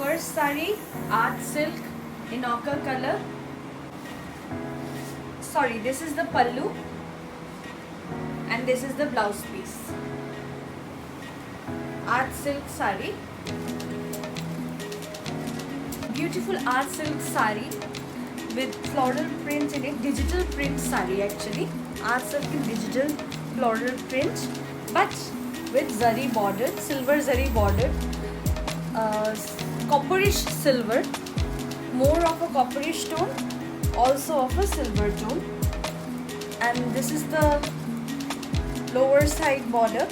First sari, art silk in ochre color. Sorry, this is the pallu and this is the blouse piece. Art silk sari. Beautiful art silk sari with floral print in it. Digital print sari actually. Art silk in digital floral print, but with zari border, silver zari border. Copperish silver, more of a copperish tone, also of a silver tone. And this is the lower side border,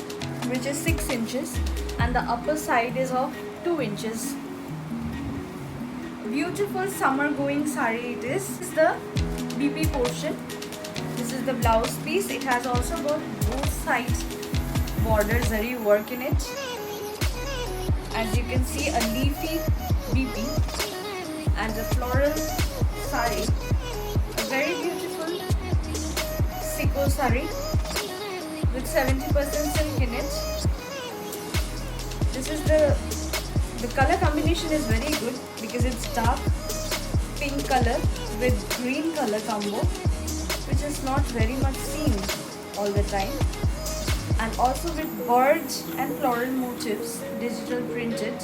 which is 6 inches, and the upper side is of 2 inches. Beautiful summer going sari it is. This is the BP portion. This is the blouse piece. It has also got both sides border zari work in it. As you can see, a leafy BP and a floral sari. A very beautiful Siko sari with 70% silk in it. This is the color combination is very good because it's dark pink color with green color combo, which is not very much seen all the time. And also with birds and floral motifs, digital printed.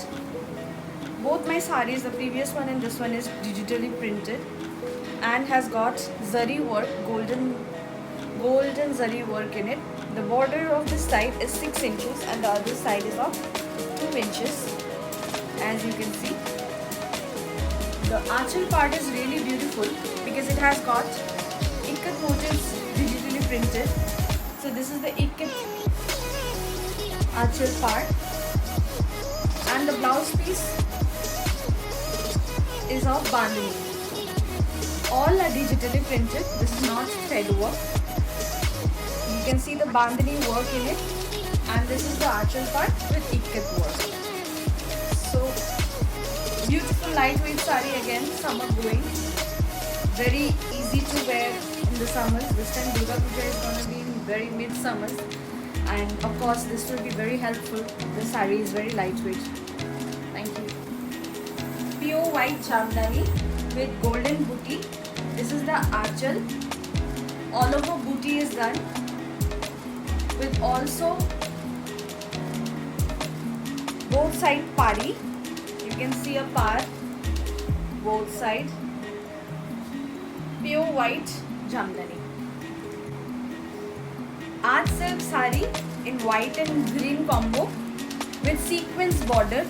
Both my saris, the previous one and this one, is digitally printed and has got zari work, golden zari work in it. The border of this side is 6 inches and the other side is of 2 inches, as you can see. The archal part is really beautiful because it has got ikat motifs digitally printed. So this is the ikat archal part, and the blouse piece is of bandhani. All are digitally printed. This is not thread work. You can see the bandhani work in it, and this is the archal part with ikat work. So beautiful lightweight sari again, summer going. Very easy to wear in the summers. This time Durga Puja is going to be in very mid-summers. And of course this will be very helpful. The sari is very lightweight. Thank you. Pure white jamdani with golden booty. This is the archal. All over booty is done with also both side pari. You can see a par both side. Pure white jamdani. Art silk sari in white and green combo with sequence border.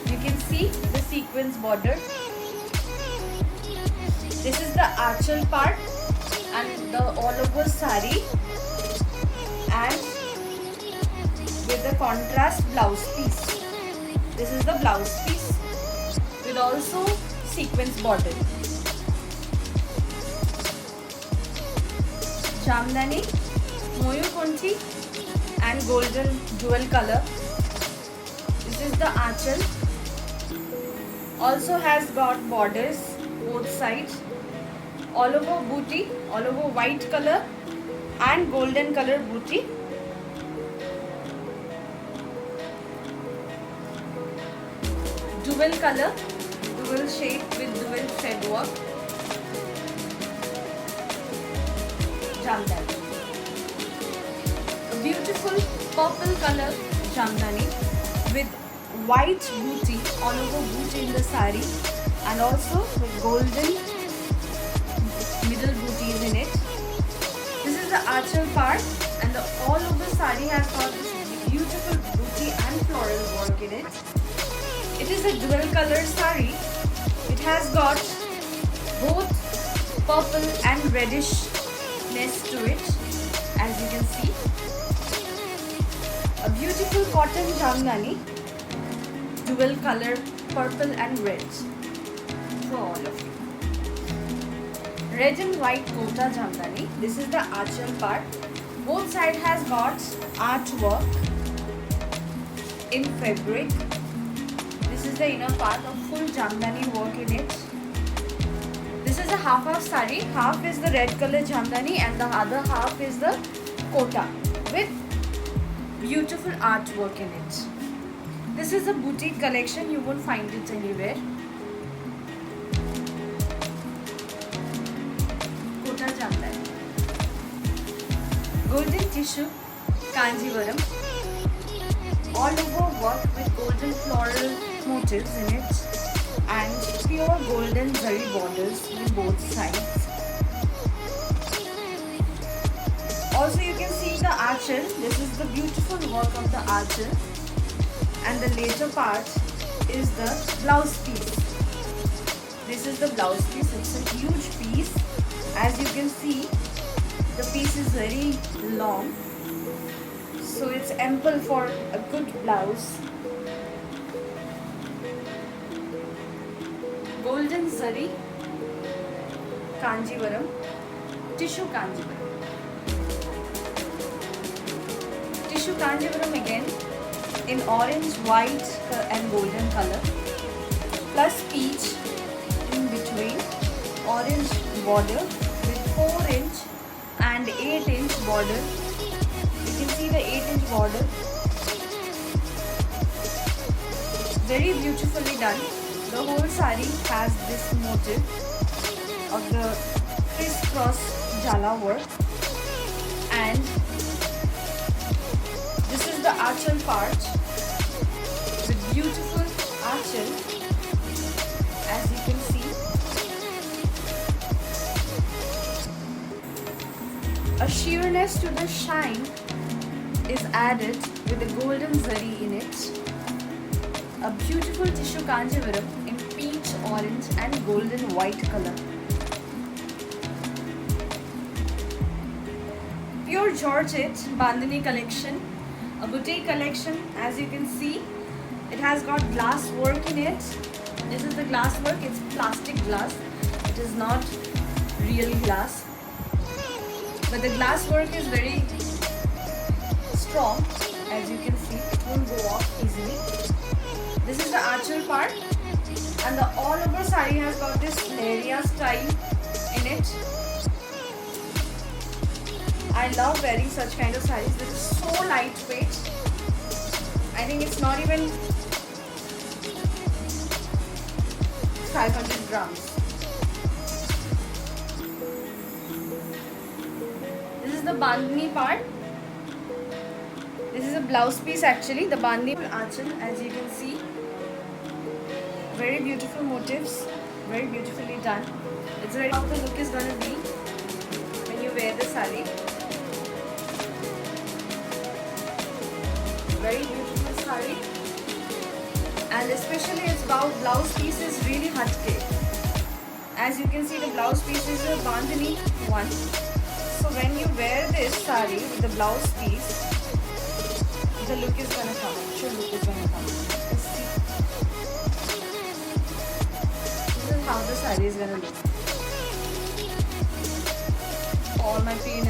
You can see the sequence border. This is the archal part and the all over sari, and with the contrast blouse piece. This is the blouse piece with also sequence border. Jamdani, Moyukonthi and golden dual color. This is the archal. Also has got borders both sides. All over booty, all over white color and golden color booty. Dual color, dual shape with dual thread work. Jamdani. A beautiful purple color jamdani with white booty, all over booty in the sari, and also with golden middle booties in it. This is the archal part, and the all over sari has got this beautiful booty and floral work in it. It is a dual color sari. It has got both purple and reddishness to it, as you can see. A beautiful cotton jamdani, dual color purple and red for all of you. Red and white kota jamdani. This is the archal part. Both sides has got artwork in fabric. This is the inner part of full jamdani work in it. This is a half of sari. Half is the red color jamdani and the other half is the kota with beautiful artwork in it. This is a boutique collection, you won't find it anywhere. Kota jata hai. Golden tissue, Kanjivaram. All over work with golden floral motifs in it and pure golden zari borders on both sides. Also you can see the archer. This is the beautiful work of the archer, and the later part is the blouse piece. This is the blouse piece. It's a huge piece. As you can see, the piece is very long, so it's ample for a good blouse. Golden zari, Kanjivaram, tissue Kanjivaram. Tissue Kanjivaram again in orange, white and golden color, plus peach in between, orange border with 4-inch and 8-inch border. You can see the 8-inch border. Very beautifully done. The whole saree has this motif of the crisscross jala work, and this is the achal part with beautiful achal, as you can see. A sheerness to the shine is added with the golden zari in it. A beautiful tissue Kanjivaram in peach, orange and golden white color. Pure Georgette Bandhani collection, a boutique collection. As you can see, it has got glass work in it. This is the glass work. It's plastic glass. It is not real glass. But the glass work is very strong. As you can see, it won't go off easily. This is the achal part, and the all over saree has got this leria style in it. I love wearing such kind of sarees. This is so lightweight. I think it's not even 500 grams. This is the bandhani part. This is a blouse piece actually. The bandhani achal, as you can see. Very beautiful motifs, very beautifully done. It's very how the look is going to be when you wear the saree. Very beautiful saree, and especially its blouse piece is really hatke. As you can see, the blouse piece is a bandhani one. So when you wear this saree with the blouse piece, the look is going to come. Actual look is going to come. Let's see. How the saree is gonna look. All my pain